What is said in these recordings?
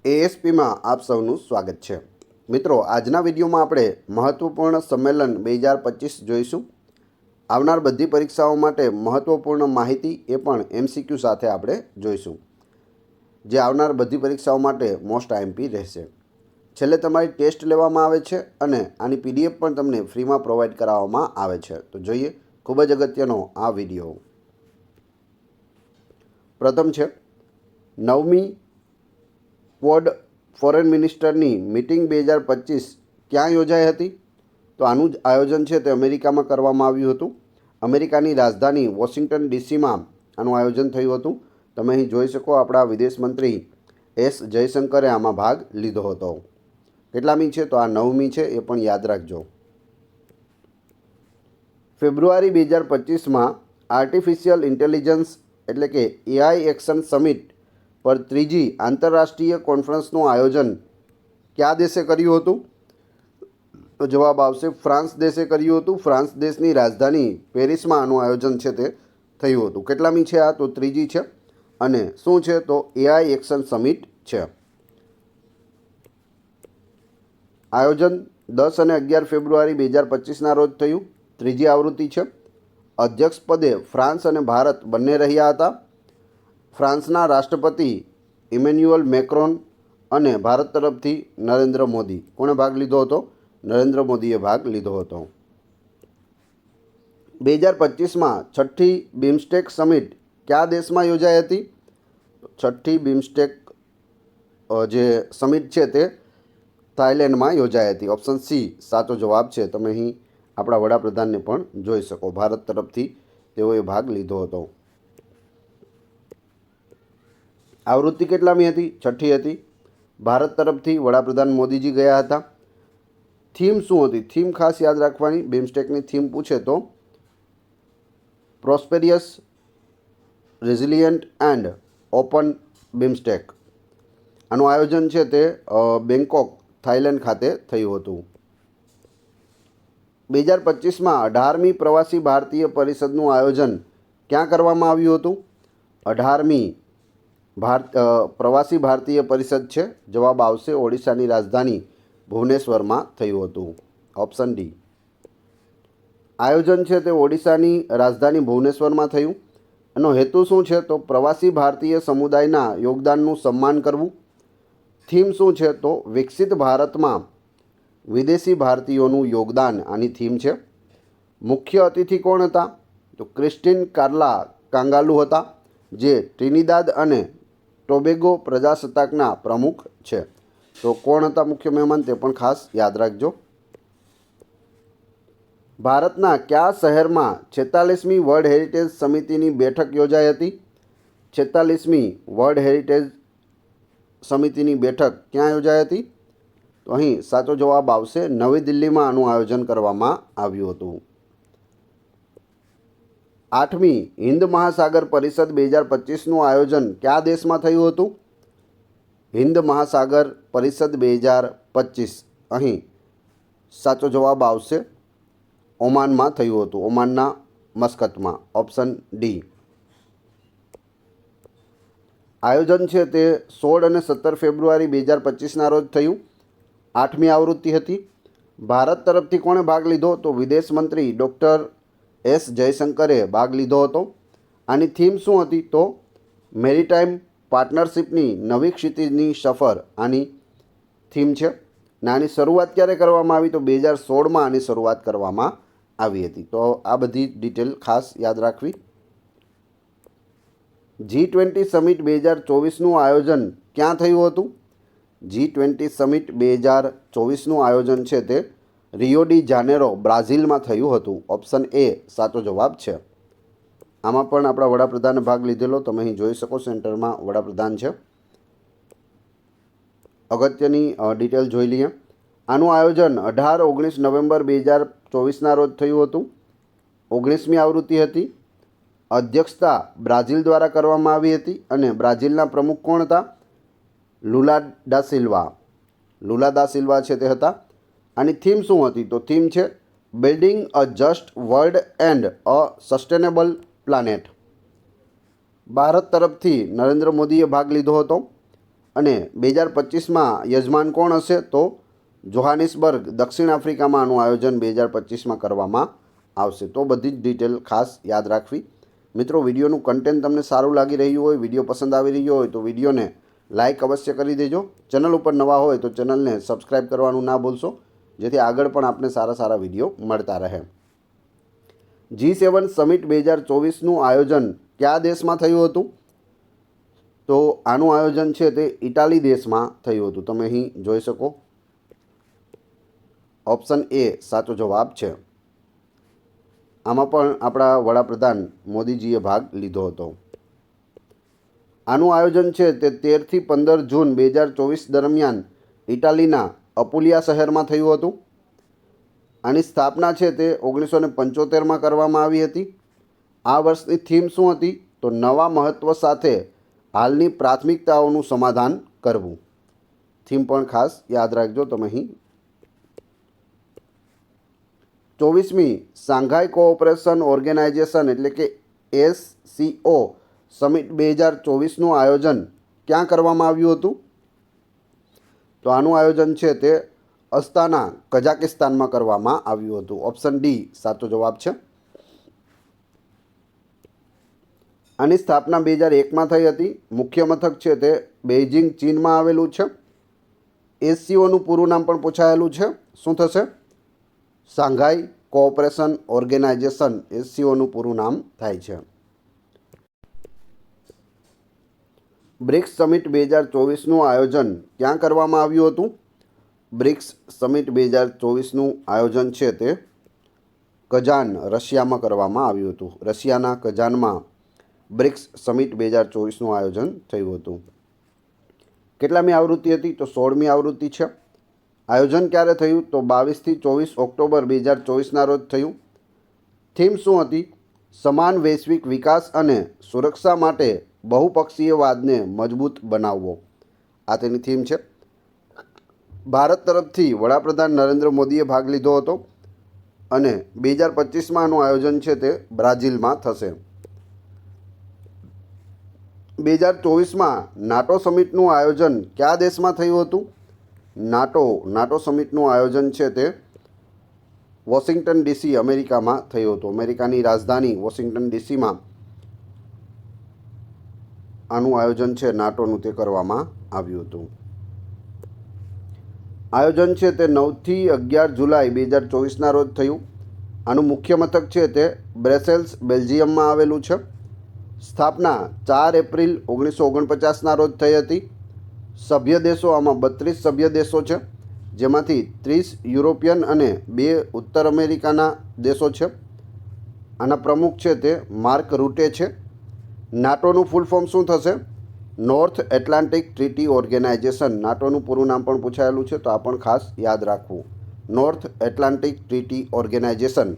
એએસપીમાં આપ સૌનું સ્વાગત છે. મિત્રો, આજના વિડીયોમાં આપણે મહત્વપૂર્ણ સંમેલન 2025 જોઈશું. આવનાર બધી પરીક્ષાઓ માટે મહત્વપૂર્ણ માહિતી એ પણ એમસીક્યુ સાથે આપણે જોઈશું, જે આવનાર બધી પરીક્ષાઓ માટે મોસ્ટ આઈએમપી રહેશે. છેલ્લે તમારી ટેસ્ટ લેવામાં આવે છે અને આની પીડીએફ પણ તમને ફ્રીમાં પ્રોવાઈડ કરાવવામાં આવે છે. તો જોઈએ ખૂબ જ અગત્યનો આ વિડીયો. પ્રથમ છે 9મી ક્વોડ ફોરેન મિનિસ્ટરની મિટિંગ 2025 ક્યાં યોજાઈ હતી? તો આનું જ આયોજન છે તે અમેરિકામાં કરવામાં આવ્યું હતું. અમેરિકાની રાજધાની વોશિંગ્ટન ડીસીમાં આનું આયોજન થયું હતું. તમે અહીં જોઈ શકો, આપણા વિદેશ મંત્રી એસ જયશંકરે આમાં ભાગ લીધો હતો. કેટલામી છે? તો આ 9મી છે, એ પણ યાદ રાખજો. ફેબ્રુઆરી 2025માં આર્ટિફિશિયલ ઇન્ટેલિજન્સ એટલે કે એઆઈ એક્શન સમિટ પર ત્રીજી આંતરરાષ્ટ્રીય કોન્ફરન્સનું આયોજન કયા દેશે કર્યું હતું? તો જવાબ આવશે ફ્રાન્સ દેશે કર્યું હતું. ફ્રાન્સ દેશની રાજધાની પેરિસમાં આનું આયોજન છે તે થયું હતું. કેટલામી છે આ? તો ત્રીજી છે. અને શું છે? તો એઆઈ એક્શન સમિટ છે. આયોજન 10 અને 11 ફેબ્રુઆરી 2025ના રોજ થયું. ત્રીજી આવૃત્તિ છે. અધ્યક્ષ પદે ફ્રાન્સ અને ભારત બંને રહ્યા હતા. ફ્રાન્સના રાષ્ટ્રપતિ ઇમેન્યુઅલ મેક્રોન અને ભારત તરફથી નરેન્દ્ર મોદી. કોણે ભાગ લીધો હતો? નરેન્દ્ર મોદીએ ભાગ લીધો હતો. 2025માં છઠ્ઠી બિમસ્ટેક સમિટ કયા દેશમાં યોજાઈ હતી? છઠ્ઠી બિમસ્ટેક જે સમિટ છે તે થાઈલેન્ડમાં યોજાઈ હતી. ઓપ્શન સી સાચો જવાબ છે. તમે અહીં આપણા વડાપ્રધાનને પણ જોઈ શકો, ભારત તરફથી તેઓએ ભાગ લીધો હતો. આવૃત્તિ કેટલામી હતી? છઠ્ઠી હતી. ભારત તરફથી વડાપ્રધાન મોદીજી ગયા હતા. થીમ શું હતી? થીમ ખાસ યાદ રાખવાની. બિમસ્ટેકની થીમ પૂછે તો પ્રોસ્પેરિયસ, રેઝિલિયન્ટ એન્ડ ઓપન બિમસ્ટેક. આનું આયોજન છે તે બેંકોક, થાઈલેન્ડ ખાતે થયું હતું. 2025માં 18મી પ્રવાસી ભારતીય પરિષદનું આયોજન ક્યાં કરવામાં આવ્યું હતું? 18મી પ્રવાસી ભારતીય પરિષદ છે. જવાબ આવશે ઓડિશાની રાજધાની ભુવનેશ્વરમાં થયું હતું. Option D. આયોજન છે તે ઓડિશાની રાજધાની ભુવનેશ્વરમાં થયું. એનો હેતુ શું છે? તો પ્રવાસી ભારતીય સમુદાયના યોગદાનનું સન્માન કરવું. થીમ શું છે? તો વિકસિત ભારતમાં વિદેશી ભારતીયોનું યોગદાન આની થીમ છે. મુખ્ય અતિથિ કોણ હતા? તો ક્રિસ્ટિન કાર્લા કાંગાલુ હતા, જે ટ્રિનિદાદ અને ટોબેગો પ્રજાસત્તાકના પ્રમુખ છે. તો કોણ હતા મુખ્ય મહેમાન? તે પણ ખાસ યાદ રાખજો. ભારતના કયા શહેરમાં 46મી વર્લ્ડ હેરિટેજ સમિતિની બેઠક યોજાઈ હતી? 46મી વર્લ્ડ હેરિટેજ સમિતિની બેઠક ક્યાં યોજાઈ હતી? તો અહીં સાચો જવાબ આવશે નવી દિલ્હીમાં આનું આયોજન કરવામાં આવ્યું હતું. 8મી હિન્દ મહાસાગર પરિષદ 2025નું આયોજન કયા દેશમાં થયું હતું? હિન્દ મહાસાગર પરિષદ 2025. અહીં સાચો જવાબ આવશે ઓમાનમાં થયું હતું, ઓમાનના મસ્કતમાં. Option D. આયોજન છે તે 16 અને 17 ફેબ્રુઆરી 2025ના રોજ થયું. 8મી આવૃત્તિ હતી. ભારત તરફથી કોણે ભાગ લીધો? તો વિદેશ મંત્રી ડૉક્ટર એસ જયશંકરે ભાગ લીધો હતો. આની થીમ શું હતી? તો મેરીટાઈમ પાર્ટનરશિપની નવી ક્ષિતિજની સફર આની થીમ છે. ને આની શરૂઆત ક્યારે કરવામાં આવી? તો 2016માં આની શરૂઆત કરવામાં આવી હતી. તો આ બધી ડિટેલ ખાસ યાદ રાખવી. G20 સમિટ 2024નું આયોજન ક્યાં થયું હતું? G20 સમિટ 2024નું આયોજન છે તે રિયો ડી જાનેરો, બ્રાઝિલમાં થયું હતું. ઓપ્શન એ સાચો જવાબ છે. આમાં પણ આપણા વડાપ્રધાને ભાગ લીધેલો. તમે અહીં જોઈ શકો, સેન્ટરમાં વડાપ્રધાન છે. અગત્યની ડિટેલ જોઈ લઈએ. આનું આયોજન 18-19 નવેમ્બર 2024ના રોજ થયું હતું. 19મી આવૃત્તિ હતી. અધ્યક્ષતા બ્રાઝિલ દ્વારા કરવામાં આવી હતી અને બ્રાઝિલના પ્રમુખ કોણ હતા? લુલા દા સિલ્વા. લુલા દા સિલ્વા છે તે હતા. આની થીમ શું હતી? તો થીમ છે building a just world and a sustainable planet. Bharat તરફથી નરેન્દ્ર મોદીએ ભાગ લીધો હતો. અને 2025માં યજમાન કોણ હશે? તો જોહાનિસબર્ગ, દક્ષિણ આફ્રિકામાં આનું આયોજન 2025માં કરવામાં આવશે. તો બધી જ ડિટેલ ખાસ યાદ રાખવી. મિત્રો, વિડીયોનું કન્ટેન્ટ તમને સારું લાગી રહ્યું હોય, વિડીયો પસંદ આવી રહ્યો હોય તો વિડીયોને લાઇક અવશ્ય કરી દેજો. ચેનલ ઉપર નવા હોય તો ચેનલને સબસ્ક્રાઈબ કરવાનું ના ભૂલશો, જેથી આગળ પણ આપને સારા સારા વિડીયો મળતા રહે. G7 સમિટ 2024નું આયોજન કયા દેશમાં થયું હતું? તો આનું આયોજન છે તે ઇટાલી દેશમાં થયું હતું. તમે અહીં જોઈ શકો. ઓપ્શન એ સાચો જવાબ છે. આમાં પણ આપણા વડાપ્રધાન મોદીજીએ ભાગ લીધો હતો. આનું આયોજન છે તે 13થી 15 જૂન 2024 દરમિયાન ઇટાલીના અપુલિયા શહેરમાં થયું હતું. આની સ્થાપના છે તે 1975માં કરવામાં આવી હતી. આ વર્ષની થીમ શું હતી? તો નવા મહત્ત્વ સાથે હાલની પ્રાથમિકતાઓનું સમાધાન કરવું. થીમ પણ ખાસ યાદ રાખજો તમે અહીં. 24મી શાંઘાઈ કોઓપરેશન ઓર્ગેનાઇઝેશન એટલે કે SCO સમિટ 2024નું આયોજન ક્યાં કરવામાં આવ્યું હતું? તો આનું આયોજન છે તે અસ્તાના, કઝાકિસ્તાનમાં કરવામાં આવ્યું હતું. ઓપ્શન ડી સાચો જવાબ છે. આની સ્થાપના 2001માં થઈ હતી. મુખ્ય મથક છે તે બેઇજિંગ, ચીનમાં આવેલું છે. SCOનું પૂરું નામ પણ પૂછાયેલું છે. શું થશે? શાંઘાઈ કોઓપરેશન ઓર્ગેનાઇઝેશન, SCOનું પૂરું નામ થાય છે. બ્રિક્સ સમિટ 2024નું આયોજન ક્યાં કરવામાં આવ્યું હતું? બ્રિક્સ સમિટ 2024નું આયોજન છે તે કઝાન, રશિયામાં કરવામાં આવ્યું હતું. રશિયાના કઝાનમાં બ્રિક્સ સમિટ 2024નું આયોજન થયું હતું. કેટલામી આવૃત્તિ હતી? તો 16મી આવૃત્તિ છે. આયોજન ક્યારે થયું? તો 22થી 24 ઓક્ટોબર 2024ના રોજ થયું. થીમ શું હતી? સમાન વૈશ્વિક વિકાસ અને સુરક્ષા માટે બહુપક્ષીયવાદને મજબૂત બનાવવો. આ તેની થીમ છે. ભારત તરફથી વડાપ્રધાન નરેન્દ્ર મોદીએ ભાગ લીધો હતો અને 2025માં આનું આયોજન છે તે બ્રાઝિલમાં થશે. 2024માં નાટો સમિટનું આયોજન કયા દેશમાં થયું હતું? નાટો સમિટનું આયોજન છે તે વોશિંગ્ટન DC, અમેરિકામાં થયું હતું. અમેરિકાની રાજધાની વોશિંગ્ટન DCમાં આનું આયોજન છે નાટોનું તે કરવામાં આવ્યું હતું. આયોજન છે તે 9થી 11 જુલાઈ 2024ના રોજ થયું. આનું મુખ્ય મથક છે તે બ્રસેલ્સ, બેલ્જિયમમાં આવેલું છે. સ્થાપના 4 એપ્રિલ 1949ના રોજ થઈ હતી. સભ્ય દેશો, આમાં 32 સભ્ય દેશો છે, જેમાંથી 30 યુરોપિયન અને 2 ઉત્તર અમેરિકાના દેશો છે. આના પ્રમુખ છે તે માર્ક રૂટે છે. નાટોનું ફૂલ ફોર્મ શું થશે? North Atlantic Treaty Organization. નાટોનું પૂરું નામ પણ પૂછાયેલું છે, તો આ પણ ખાસ યાદ રાખવું. North Atlantic Treaty Organization.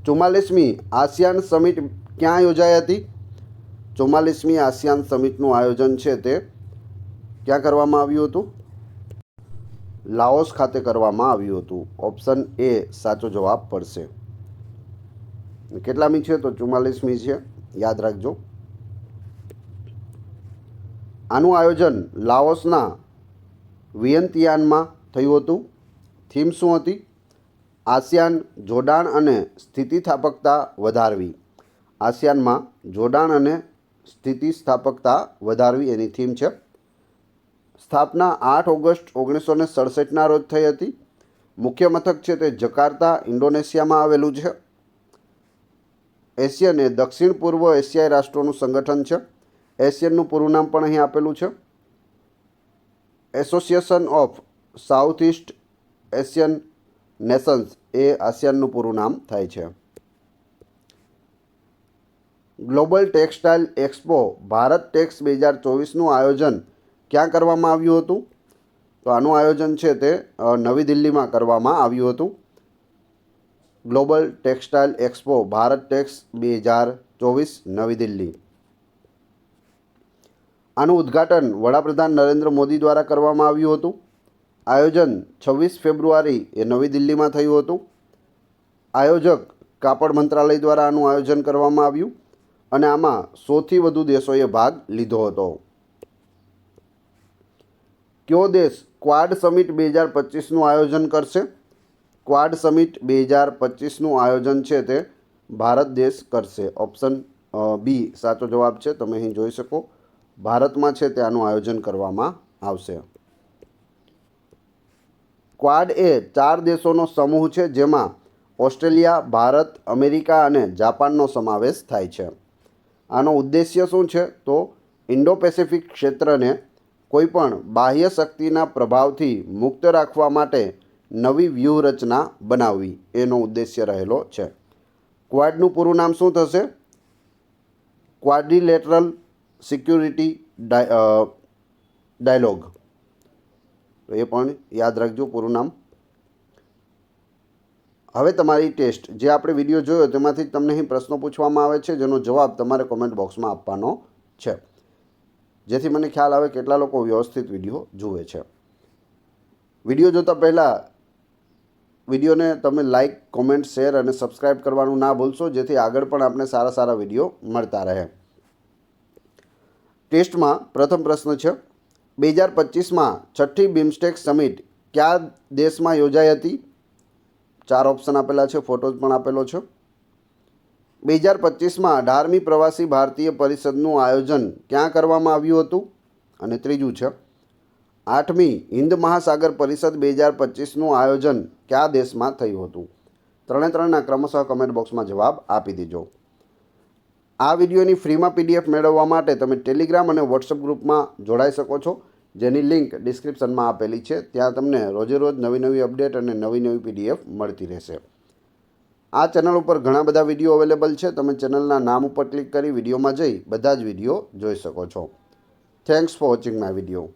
44મી આસિયાન સમિટ ક્યાં યોજાઈ હતી? 44મી આસિયાન સમિટનું આયોજન છે તે ક્યાં કરવામાં આવ્યું હતું? લાઓસ ખાતે કરવામાં આવ્યું હતું. ઓપ્શન એ સાચો જવાબ પડશે. કેટલામી છે? તો 44મી છે, યાદ રાખજો. આનું આયોજન લાઓસના વિયન્તિયાનમાં થયું હતું. થીમ શું હતી? આસિયાન, જોડાણ અને સ્થિતિસ્થાપકતા વધારવી. આસિયાનમાં જોડાણ અને સ્થિતિસ્થાપકતા વધારવી એની થીમ છે. સ્થાપના 8 ઓગસ્ટ 1967ના રોજ થઈ હતી. મુખ્ય મથક છે તે જકાર્તા, ઇન્ડોનેશિયામાં આવેલું છે. એશિયન એ દક્ષિણ પૂર્વ એશિયાઈ રાષ્ટ્રોનું સંગઠન છે. એશિયનનું પૂરું નામ પણ અહીં આપેલું છે. Association of South East Asian Nations એ આસિયાનનું પૂરું નામ થાય છે. Global textile expo Bharat Tex 2024નું આયોજન ક્યાં કરવામાં આવ્યું હતું? તો આનું આયોજન છે તે નવી દિલ્હીમાં કરવામાં આવ્યું હતું. Global textile expo Bharat tax 2024 નવી દિલ્હી. આનું ઉદ્ઘાટન વડાપ્રધાન નરેન્દ્ર મોદી દ્વારા કરવામાં આવ્યું હતું. આયોજન 26 ફેબ્રુઆરી એ નવી દિલ્હીમાં થયું હતું. આયોજક કાપડ મંત્રાલય દ્વારા આનું આયોજન કરવામાં આવ્યું અને આમાં 100થી વધુ દેશોએ ભાગ લીધો હતો. કયો દેશ ક્વાડ સમિટ 2025નું આયોજન કરશે? ક્વાડ સમિટ 2025નું આયોજન છે તે ભારત દેશ કરશે. ઓપ્શન બી સાચો જવાબ છે. તમે અહીં જોઈ શકો ભારતમાં છે તે આનું આયોજન કરવામાં આવશે. ક્વાડ એ 4 દેશોનો સમૂહ છે જેમાં ઓસ્ટ્રેલિયા, ભારત, અમેરિકા અને જાપાનનો સમાવેશ થાય છે. આનો ઉદ્દેશ્ય શું છે? તો ઇન્ડો પેસિફિક ક્ષેત્રને કોઈપણ બાહ્ય શક્તિના પ્રભાવથી મુક્ત રાખવા માટે નવી વ્યૂહરચના બનાવવી એનો ઉદ્દેશ્ય રહેલો છે. ક્વાડનું પૂરું નામ શું થશે? Quadrilateral security dialogue. તો એ પણ યાદ રાખજો પૂરું નામ. હવે તમારી ટેસ્ટ જે આપણે વિડીયો જોયો તેમાંથી તમને અહીં પ્રશ્નો પૂછવામાં આવે છે જેનો જવાબ તમારે કોમેન્ટ બોક્સમાં આપવાનો છે, જેથી મને ખ્યાલ આવે કેટલા લોકો વ્યવસ્થિત વિડીયો જુએ છે. વિડીયો જોતાં પહેલાં વિડીયોને તમે લાઇક, કોમેન્ટ, શેર અને સબસ્ક્રાઈબ કરવાનું ના ભૂલશો, જેથી આગળ પણ આપણે સારા સારા વિડીયો મળતા રહે. ટેસ્ટમાં પ્રથમ પ્રશ્ન છે, 2025માં છઠ્ઠી બિમસ્ટેક સમિટ કયા દેશમાં યોજાઈ હતી? 4 ઓપ્શન આપેલા છે, ફોટોઝ પણ આપેલો છે. 2025માં 18મી પ્રવાસી ભારતીય પરિષદનું આયોજન ક્યાં કરવામાં આવ્યું હતું? અને ત્રીજું છે, 8મી હિન્દ મહાસાગર પરિષદ 2025નું આયોજન કયા દેશમાં થયું હતું? ત્રણેના ક્રમશઃ કમેન્ટ બોક્સમાં જવાબ આપી દેજો. આ વિડીયોની ફ્રીમાં PDF મેળવવા માટે તમે ટેલિગ્રામ અને વોટ્સઅપ ગ્રુપમાં જોડાઈ શકો છો, જેની લિંક ડિસ્ક્રિપ્શનમાં આપેલી છે. ત્યાં તમને રોજે રોજ નવી અપડેટ અને નવી PDF મળતી રહેશે. આ ચેનલ ઉપર ઘણા બધા વિડીયો અવેલેબલ છે. તમે ચેનલના નામ ઉપર ક્લિક કરી વિડીયોમાં જઈ બધા જ વિડીયો જોઈ શકો છો. Thanks for watching my video.